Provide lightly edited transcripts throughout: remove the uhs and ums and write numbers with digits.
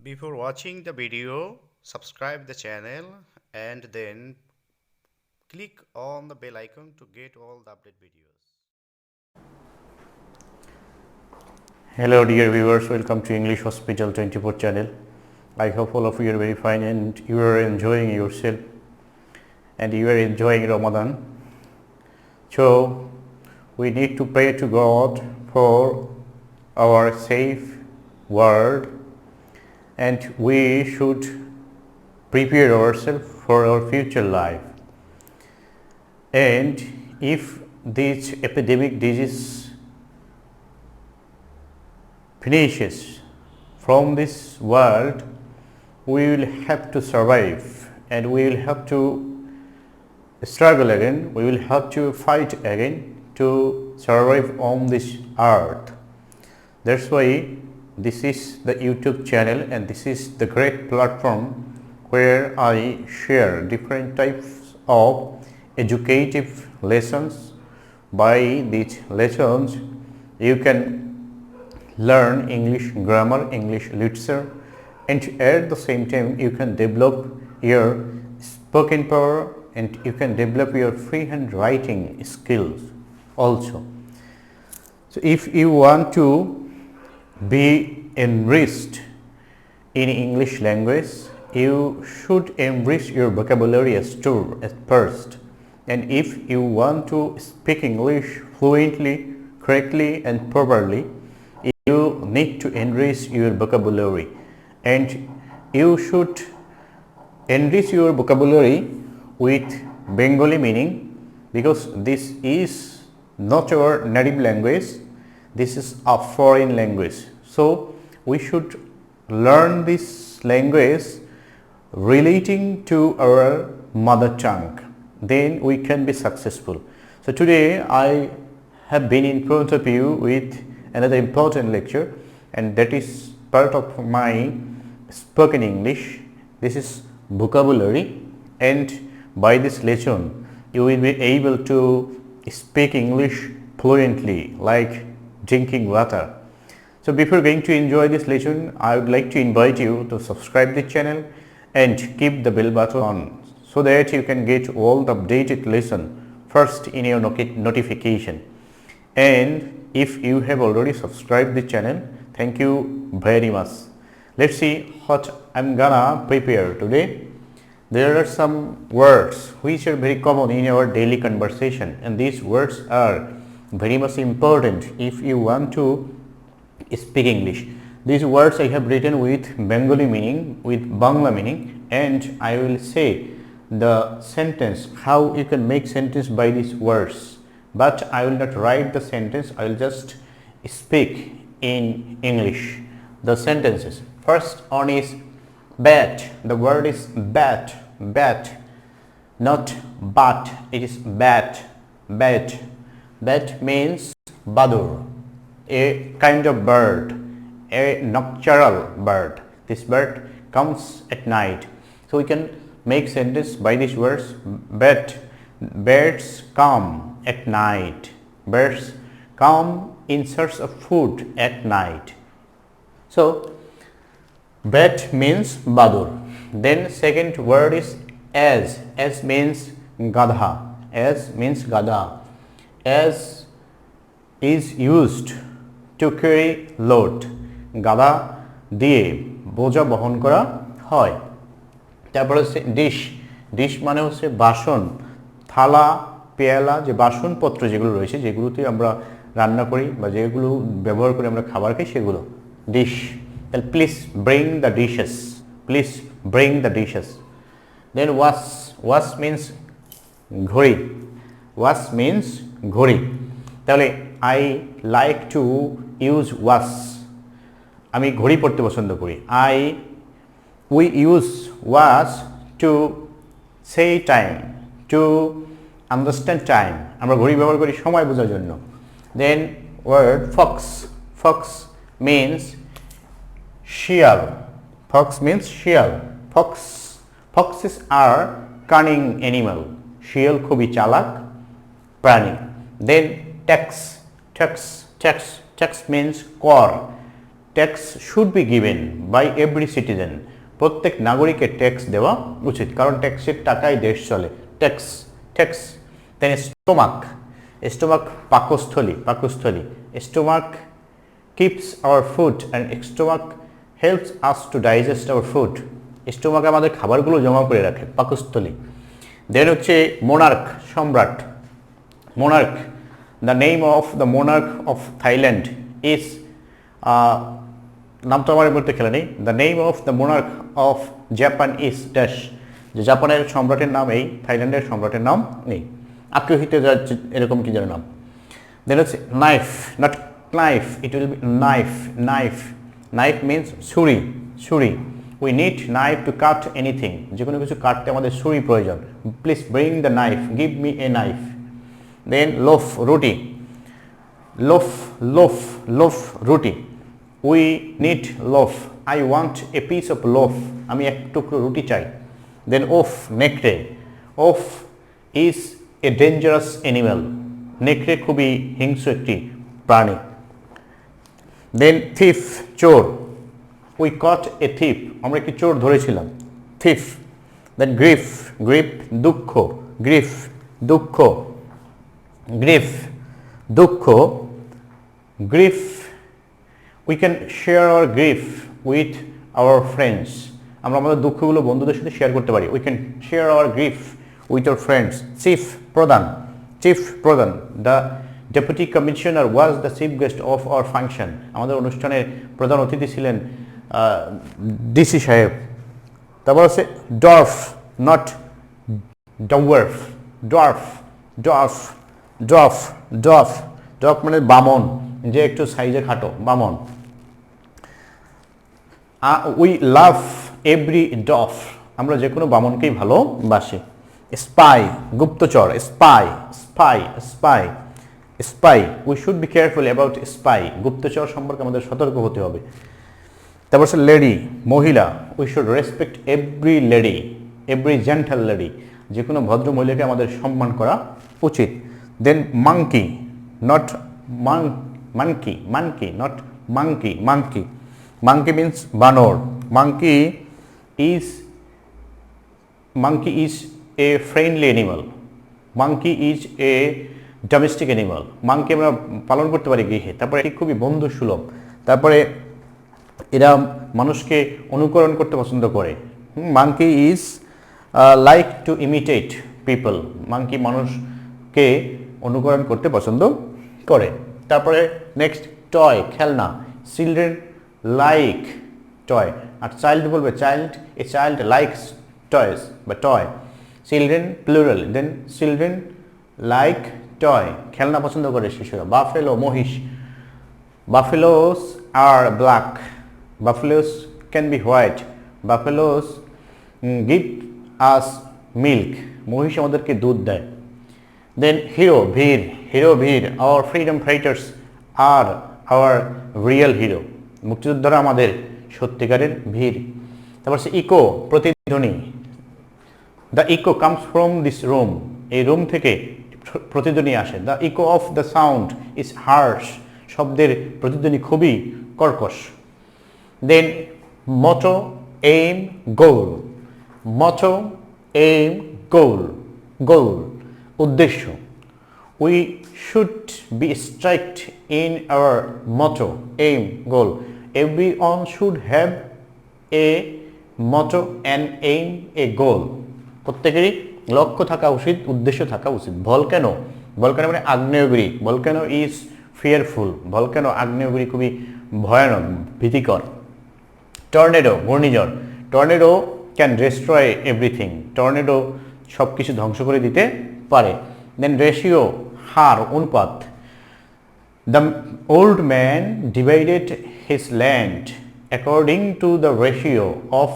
Before watching the video, subscribe the channel and then click on the bell icon to get all the update videos. Hello dear viewers, welcome to English Hospital 24 channel. I hope all of you are very fine and you are enjoying yourself and you are enjoying Ramadan. So we need to pray to God for our safe world and we should prepare ourselves for our future life. And if this epidemic disease finishes from this world, we will have to survive and we will have to struggle again, we will have to fight again to survive on this earth. That's why this is the YouTube channel and this is the great platform where I share different types of educative lessons. By these lessons you can learn English grammar, English literature, and at the same time you can develop your spoken power and you can develop your freehand writing skills also. So if you want to be enriched in English language, you should enrich your vocabulary store at first. And if you want to speak English fluently, correctly and properly, you need to enrich your vocabulary. And you should enrich your vocabulary with Bengali meaning, because this is not our native language, this is a foreign language. So we should learn this language relating to our mother tongue, then we can be successful. So today I have been in front of you with another important lecture, and that is part of my spoken English. This is vocabulary, and by this lesson you will be able to speak English fluently like drinking water. So before going to enjoy this lesson, I would like to invite you to subscribe the channel and keep the bell button on so that you can get all the updated lesson first in your notification. And if you have already subscribed the channel, thank you very much. Let's see what I'm gonna prepare today. There are some words which are very common in our daily conversation, and these words are very much important if you want to speak English. These words I have written with Bengali meaning, with Bangla meaning, and I will say the sentence, how you can make sentence by these words, but I will not write the sentence, I will just speak in English the sentences. First one is bat. The word is bat, bat, not but, it is bat, bat. Bat means badur, a kind of bird, a nocturnal bird. This bird comes at night. So we can make sentence by these words. Bat, birds come at night. Birds come in search of food at night. So bat means badur. Then second word is as. As means gadha. As means gadha. As is used to carry load. গাধা দিয়ে বোঝা বহন করা হয়। তারপর হচ্ছে dish. Dish মানে হচ্ছে বাসন, থালা, পেয়ালা, যে বাসনপত্র যেগুলো রয়েছে, যেগুলোতে আমরা রান্না করি বা যেগুলো ব্যবহার করে আমরা খাবার খাই, সেগুলো ডিশ। তাহলে please bring the dishes, please bring the dishes. Then wash. Wash means ঘড়ি, ওয়াশ মিন্স ঘড়ি। তাহলে I like to use watch, আমি ঘড়ি পড়তে পছন্দ করি। We use watch to say time, to understand time, আমরা ঘড়ি ব্যবহার করি সময় বোঝার জন্য। Then word fox. Fox means শিয়াল, ফক্স মিন্স শিয়াল। ফক্সেস আর কানিং অ্যানিমাল, শিয়াল খুবই চালাক প্রাণী। Then tax. ট্যাক্স means কর, tax should be given by every citizen, প্রত্যেক নাগরিকের ট্যাক্স দেওয়া উচিত, কারণ ট্যাক্সের টাকায় দেশ চলে। Tax tax. Then stomach, stomach পাকস্থলী, পাকস্থলী। Stomach keeps our food and stomach helps us to digest our food, stomach আমাদের খাবারগুলো জমা করে রাখে, পাকস্থলী। দেন হচ্ছে মোনার্ক, সম্রাট, Monarch. The name of the Monarch of Thailand is, নামটা আমার বলতে খেলা নেই, the name of the Monarch of Japan is dash, যে জাপানের সম্রাটের নাম এই, থাইল্যান্ডের সম্রাটের নাম নেই, আখ্যায়িত এরকম কি যেন নাম। দেন হচ্ছে knife, not knife, it will be knife, knife. Knife means ছুরি, ছুরি। We need knife to cut anything, যে কোনো কিছু কাটতে আমাদের ছুরি প্রয়োজন। Please bring the knife, give me a knife. Then loaf, রুটি, লোফ, লোফ, লোফ, রুটি। We need loaf, I want a piece of loaf, আমি এক টুকরো রুটি চাই। দেন ওফ, নেকড়ে, wolf is a dangerous animal, নেকড়ে খুবই হিংস্র একটি প্রাণী। দেন থিফ, চোর, উই কট এ থিফ, আমরা একটি চোর ধরেছিলাম, থিফ। দেন গ্রিফ, গ্রিফ দুঃখ, গ্রিফ দুঃখ, গ্রিফ দুঃখ, grief. We can share our grief with our friends, আমরা আমাদের দুঃখগুলো বন্ধুদের সাথে শেয়ার করতে পারি। We can share our grief with our friends. Chief, প্রধান, চিফ প্রধান। The deputy commissioner was the chief guest of our function, আমাদের অনুষ্ঠানের প্রধান অতিথি ছিলেন ডিসি সাহেব। তারপর হচ্ছে dwarf, not dwarf, dwarf, dwarf, dwarf, dwarf, dwarf মানে বামন, যে একটু সাইজে খাটো, বামন। উই লাভ এভরি ডর্ফ, আমরা যে কোনো বামনকেই ভালোবাসি। স্পাই, গুপ্তচর, spy, spy, spy, spy. We should be careful about spy, গুপ্তচর সম্পর্কে আমাদের সতর্ক হতে হবে। তারপর হচ্ছে লেডি, মহিলা, we should respect every lady, every gentle lady, যে কোনো ভদ্র মহিলাকে আমাদের সম্মান করা উচিত। Then monkey, not monkey, monkey, not monkey, monkey. Monkey means বানর। Monkey is, monkey is a friendly animal, monkey is a domestic animal, monkey আমরা পালন করতে পারি গৃহে। তারপরে এটি খুবই বন্ধুসুলভ। তারপরে এরা মানুষকে অনুকরণ করতে পছন্দ করে। Monkey is like to imitate people, monkey মানুষকে অনুকরণ করতে পছন্দ করে। তারপরে নেক্সট টয়, খেলনা, চিলড্রেন লাইক টয়, আর চাইল্ড বলবে child, a child likes toys বা toy. Children plural, then children like toy, খেলনা পছন্দ করে শিশুরা। বাফেলো, মহিষ, buffaloes are black, buffaloes can be white, buffaloes give us milk, মহিষ আমাদেরকে দুধ দেয়। দেন হিরো, ভিড়, হিরো ভিড়, our freedom fighters are hour real hero, মুক্তিযোদ্ধারা আমাদের সত্যিকারের ভিড়। তারপর হচ্ছে ইকো, প্রতিধ্বনি। The eco comes from this room, এই রুম থেকে প্রতিধ্বনি আসে। The eco of the sound is Harsh, শব্দের প্রতিধ্বনি খুবই কর্কশ। দেন মটো, এইম, গোল, মটো, এইম, গোল, গোল উদ্দেশ্য। We should be strict in our motto, aim, goal. Everyone should have a motto and aim, a goal, প্রত্যেকেরই লক্ষ্য থাকা উচিত, উদ্দেশ্য থাকা উচিত। ভলক্যানো, ভলক্যানো মানে আগ্নেয়গিরি, ভলক্যানো ইজ ফিয়ারফুল, ভলক্যানো আগ্নেয়গিরি খুবই ভয়ানক, ভীতিকর। টর্নেডো, ঘূর্ণিঝড়, tornado can destroy everything, tornado সব কিছু ধ্বংস করে দিতে পারে। দেন রেশিও, হার, অনুপাত। The old man divided his land according to the ratio of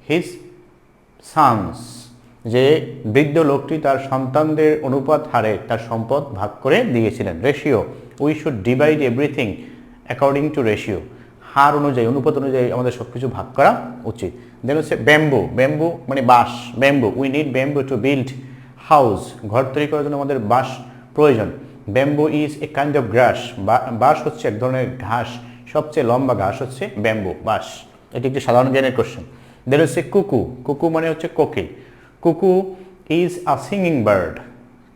his sons, যে বৃদ্ধ লোকটি তার সন্তানদের অনুপাত হারে তার সম্পদ ভাগ করে দিয়েছিলেন। Ratio, we should divide everything according to ratio, হার অনুযায়ী, অনুপাত অনুযায়ী আমাদের সব কিছু ভাগ করা উচিত। দেন হচ্ছে ব্যাম্বু, ব্যাম্বু মানে বাঁশ, bamboo, we need bamboo to build house, ঘর তৈরি করার জন্য আমাদের বাঁশ প্রয়োজন। Bamboo is a kind of grass, বাঁশ হচ্ছে এক ধরনের ঘাস, সবচেয়ে লম্বা ঘাস হচ্ছে ব্যাম্বু, বাঁশ। এটি একটি সাধারণ জ্ঞানের কোশ্চেন। দেন হচ্ছে কুকু, কুকু মানে হচ্ছে কোকিল। কুকু ইজ আ সিঙ্গিং বার্ড।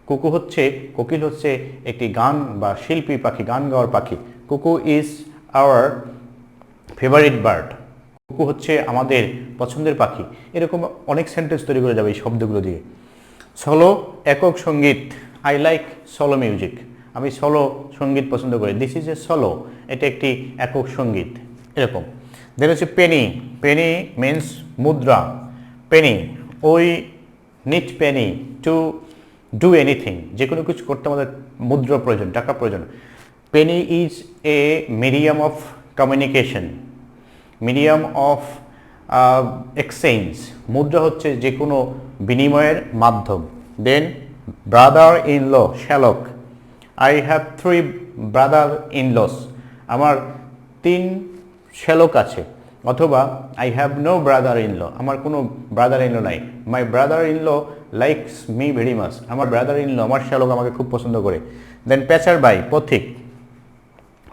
কুকু হচ্ছে, কোকিল হচ্ছে একটি গান বা শিল্পী পাখি, গান গাওয়ার পাখি। কুকু ইজ আওয়ার ফেভারিট বার্ড। কুকু হচ্ছে আমাদের পছন্দের পাখি। এরকম অনেক সেন্টেন্স তৈরি করে যাবে এই শব্দগুলো দিয়ে। সোলো, একক সঙ্গীত। I like solo music. আমি সোলো সঙ্গীত পছন্দ করি। দিস ইজ এ সোলো, এটা একটি একক সঙ্গীত, এরকম। দেন হচ্ছে পেনি, পেনি মিন্স মুদ্রা। Penny, we need penny to do anything, যে কোনো কিছু করতে আমাদের মুদ্রা প্রয়োজন, টাকা প্রয়োজন। Penny is a medium of communication, medium of exchange. মুদ্রা হচ্ছে যে কোনো বিনিময়ের মাধ্যম। দেন ব্রাদার ইন ল, শ্যালক। I have 3 brother in laws. আমার 3 শ্যালক আছে। অথবা I have no brother in law, আমার কোনো ব্রাদার ইন ল নাই। My brother in law likes me very much, আমার ব্রাদার ইন ল, আমার শ্যালক আমাকে খুব পছন্দ করে। দেন প্যাসার বাই, পথিক।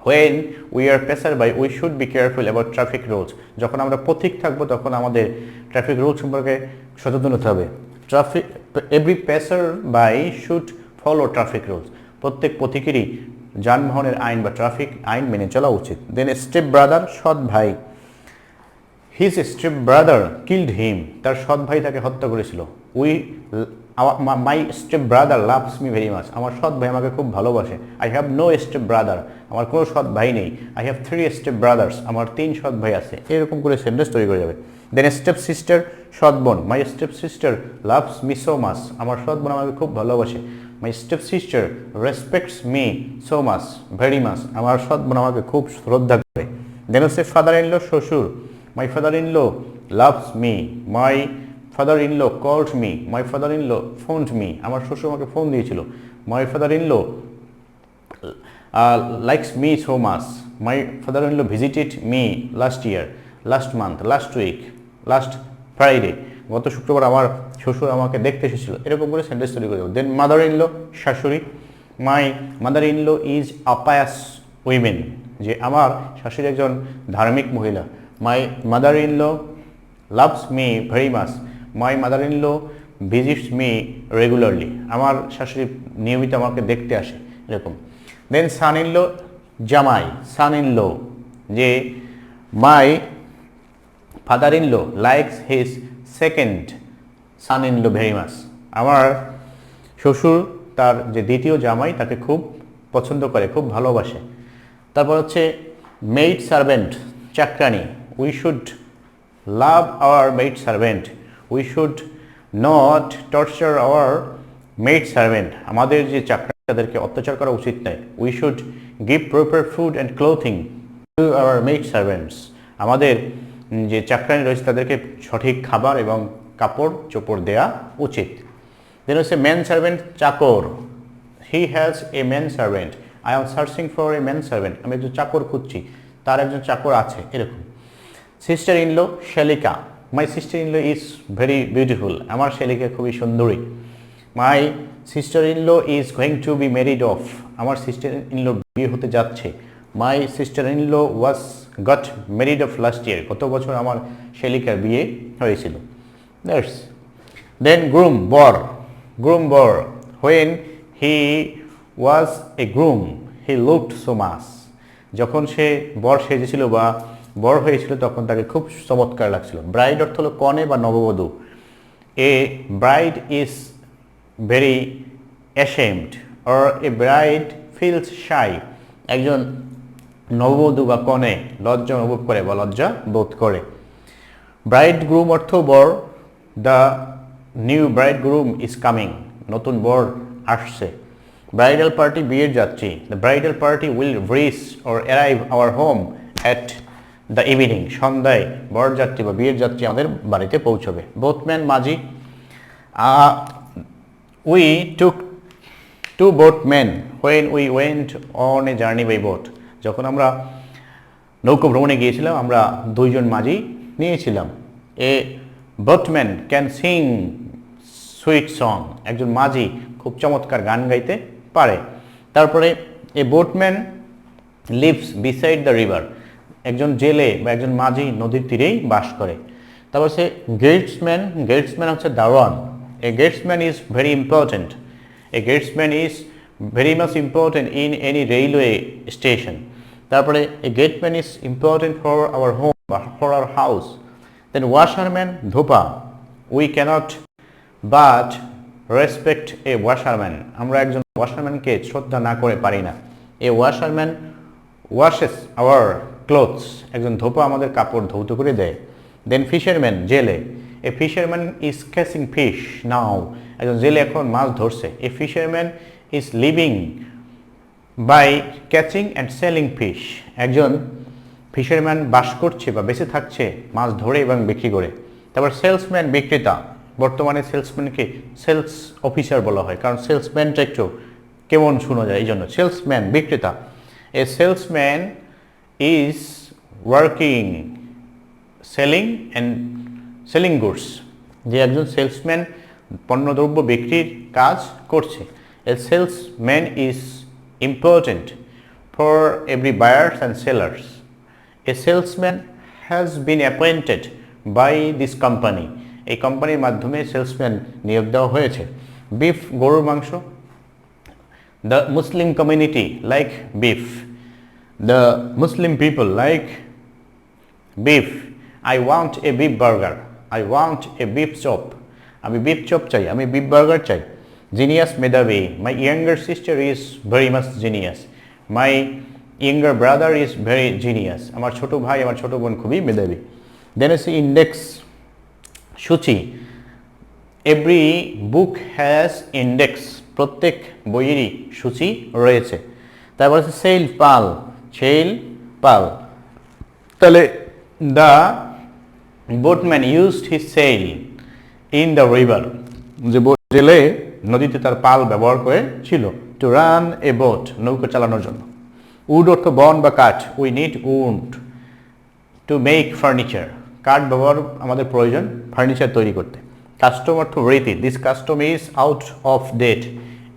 When we are passerby, we should be careful about traffic rules. যখন আমরা পথিক থাকবো তখন আমাদের ট্রাফিক রুল সম্পর্কে সচেতন হতে হবে। Every passerby should follow traffic rules. প্রত্যেক পথিকেরই যানবাহনের আইন বা ট্রাফিক আইন মেনে চলা উচিত। দেন স্টেপ ব্রাদার, সৎ ভাই। His step brother killed him, তার সৎ ভাই তাকে হত্যা করেছিল। My step brother loves me very much, আমার সৎ ভাই আমাকে খুব ভালোবাসে। I have no step brother, আমার কোনো সৎ ভাই নেই। আই হ্যাভ 3 স্টেপ ব্রাদার্স, আমার 3 সৎ ভাই আছে। এরকম করে সেন্টেন্স তৈরি করে যাবে। দেন স্টেপ সিস্টার, সৎ বোন। My step sister loves me so much, আমার সৎ বোন আমাকে খুব ভালোবাসে। My step sister respects me so much, very much, আমার সৎ বোন আমাকে খুব শ্রদ্ধা করে। দেন হচ্ছে ফাদার ইন ল, শ্বশুর। My father in law loves me, my father in law called me, my father in law phoned me, আমার শ্বশুর আমাকে ফোন দিয়েছিল। My father in law likes me so much, my father in law visited me last year, last month, last week, last Friday, গত শুক্রবার আমার শ্বশুর আমাকে দেখতে এসেছিল। এরকম করে সেন্টেন্স তৈরি করে দেবো। দেন মাদার ইন ল, শাশুড়ি। My mother in law is a pious women, যে আমার শাশুড়ি একজন ধার্মিক মহিলা। My mother in law loves me very much, my mother in law visits me regularly, আমার শাশুড়ি নিয়মিত আমাকে দেখতে আসে, এরকম। দেন সান ইন ল, জামাই। সান ইন ল, যে my father in law likes his second son in law very much, আমার শ্বশুর তার যে দ্বিতীয় জামাই তাকে খুব পছন্দ করে, খুব ভালোবাসে। তারপর হচ্ছে মেইড সার্ভেন্ট, চাকরানি। We should love our maid servant, we should not torture our maid servant, আমাদের যে চাকরানি তাদেরকে অত্যাচার করা উচিত নয়। We should give proper food and clothing to our maid servants, আমাদের যে চাকরানি রয়েছে তাদেরকে সঠিক খাবার এবং কাপড় চোপড় দেওয়া উচিত। দেন হচ্ছে ম্যান সার্ভেন্ট, চাকর। He has a man servant, I am searching for a man servant, আমি একজন চাকর খুঁজছি, তার একজন চাকর আছে, এরকম। সিস্টার ইন ল, শ্যালিকা। My sister in law is very beautiful, আমার শ্যালিকা খুবই সুন্দরী। My sister in law is going to be married off, আমার সিস্টার ইন ল বিয়ে হতে যাচ্ছে। My sister in law was got married off last year, গত বছর আমার শ্যালিকার বিয়ে হয়েছিল। দ্যাটস। দেন গ্রুম, বর। গ্রুম, বর। When he was A groom he looked so much, যখন সে বর সেজেছিল বা বর হয়েছিল তখন তাকে খুব চমৎকার লাগছিল। ব্রাইড অর্থ হলো কনে বা নববধূ। A bride is very ashamed or a bride feels shy, একজন নববধূ বা কনে লজ্জা অনুভব করে বা লজ্জা বোধ করে। ব্রাইড গ্রুম অর্থ বর। The new bridegroom is coming, নতুন বর আসছে। ব্রাইডাল পার্টি, বিয়ের যাত্রী। The bridal party will reach or arrive our home at the evening, সন্ধ্যায় বরযাত্রী বা বিয়ের যাত্রী আমাদের বাড়িতে পৌঁছবে। Boatman, Majhi. We took 2 boatmen when we went on a journey by boat, যখন আমরা নৌকো ভ্রমণে গিয়েছিলাম আমরা 2 জন মাঝি নিয়েছিলাম। A boatman can sing sweet song, একজন মাঝি খুব চমৎকার গান গাইতে পারে। তারপরে a boatman lives beside the river, একজন জেলে বা একজন মাঝি নদীর তীরেই বাস করে। তারপর সে গেটসম্যান হচ্ছে দারোয়ান। A gatesman is very important. A gatesman is very much important in any railway station. তারপরে a gateman is important for our home বা for our house. Then washerman ধোপা। We can't but respect a washerman. আমরা একজন ওয়াশারম্যানকে শ্রদ্ধা না করে পারি না। A washerman washes our clothes. একজন ধোপা আমাদের কাপড় ধৌত করে দেয়। দেন ফিশারম্যান জেলে। A fisherman is catching fish now. একজন জেলে এখন মাছ ধরছে। A fisherman is living by catching and selling fish. একজন ফিশারম্যান বাস করছে বা বেঁচে থাকছে মাছ ধরে এবং বিক্রি করে। তারপর সেলসম্যান বিক্রেতা। বর্তমানে সেলসম্যানকে সেলস অফিসার বলা হয়, কারণ সেলসম্যানটা একটু কেমন শোনা যায়, এই জন্য সেলসম্যান বিক্রেতা। A salesman is working selling goods. যে একজন সেলসম্যান পণ্যদ্রব্য বিক্রির কাজ করছে। A salesman is important for every buyers and sellers. A salesman has been appointed by this company. এই কোম্পানির মাধ্যমে সেলসম্যান নিয়োগ দেওয়া হয়েছে। বিফ গরুর মাংস। The Muslim community like beef. The Muslim people like beef. I want A beef burger. I want A beef chop. আমি beef chop চাই, আমি বিফ বার্গার চাই। জিনিয়াস মেধাবী। My younger sister is very much genius. My younger brother is very genius. আমার ছোট ভাই আমার ছোট বোন খুবই মেধাবী। দেন ইজ ইন্ডেক্স সূচি। Every book has index. প্রত্যেক বইয়েরই সূচি রয়েছে। তারপর হচ্ছে সেল পাল। তাহলে the boatman used his sail in the river. যে জেলে নদীতে তার পাল ব্যবহার করেছিল। টু রান এ বোট, নৌকা চালানোর জন্য। উড অর্থ বন বা কাঠ। We need wood to make furniture. কাঠ ব্যবহার আমাদের প্রয়োজন ফার্নিচার তৈরি করতে। কাস্টম অর্থ রীতি। This custom is out of date.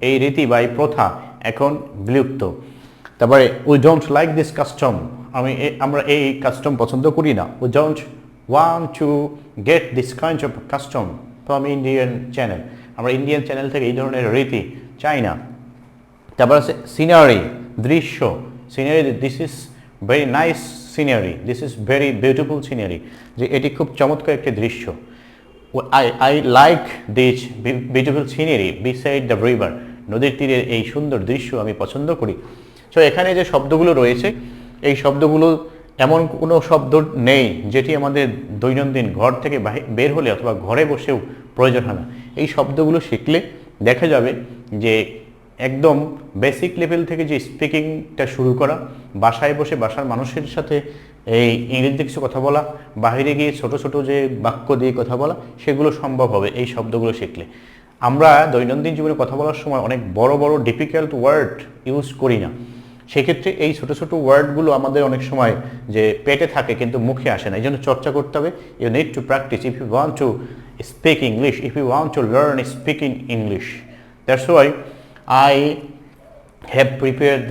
এই রীতি বা এই প্রথা এখন বিলুপ্ত। তারপরে we don't like this custom. আমরা এই কাস্টম পছন্দ করি না। We don't want to get this kind of custom from Indian channel. আমরা ইন্ডিয়ান চ্যানেল থেকে এই ধরনের রীতি চাই না। তারপর আছে সিনারি, দৃশ্য। Scenery, this is very nice scenery. This is very beautiful scenery. যে এটি খুব চমৎকার একটি দৃশ্য। I like this beautiful scenery beside the river. নদীর তীরের এই সুন্দর দৃশ্য আমি পছন্দ করি। সো এখানে যে শব্দগুলো রয়েছে, এই শব্দগুলো এমন কোনো শব্দ নেই যেটি আমাদের দৈনন্দিন ঘর থেকে বের হলে অথবা ঘরে বসেও প্রয়োজন হয় না। এই শব্দগুলো শিখলে দেখা যাবে যে একদম বেসিক লেভেল থেকে যে স্পিকিংটা শুরু করা, বাসায় বসে বাসার মানুষের সাথে এই ইংরেজিতে কিছু কথা বলা, বাইরে গিয়ে ছোট ছোট যে বাক্য দিয়ে কথা বলা, সেগুলো সম্ভব হবে এই শব্দগুলো শিখলে। আমরা দৈনন্দিন জীবনে কথা বলার সময় অনেক বড় বড় ডিফিকাল্ট ওয়ার্ড ইউজ করি না। সেক্ষেত্রে এই ছোট ছোট ওয়ার্ডগুলো আমাদের অনেক সময় যে পেটে থাকে কিন্তু মুখে আসে না, এই জন্য চর্চা করতে হবে। You need to practice if you want to speak English, if you want to learn speaking English. That's why I have prepared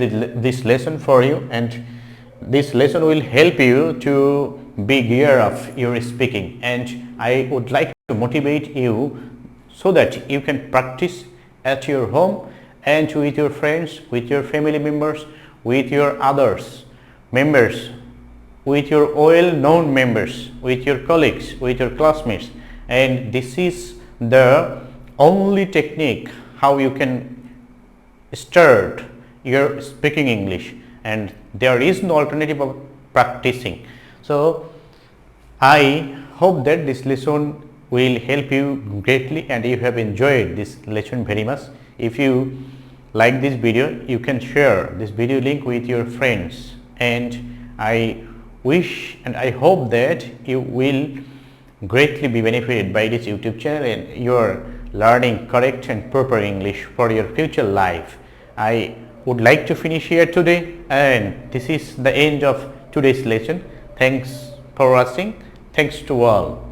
this lesson for you, and this lesson will help you to be gear of your speaking, and I would like to motivate you so that you can practice at your home and with your friends, with your family members, with your others members, with your well-known members, with your colleagues, with your classmates. And this is the only technique how you can start your speaking English, and there is no alternative of practicing. So I hope that this lesson will help you greatly and you have enjoyed this lesson very much. If you like this video, you can share this video link with your friends, and I wish and I hope that you will greatly be benefited by this YouTube channel and you are learning correct and proper English for your future life. I would like to finish here today, and this is the end of today's lesson. Thanks for watching. Thanks to all.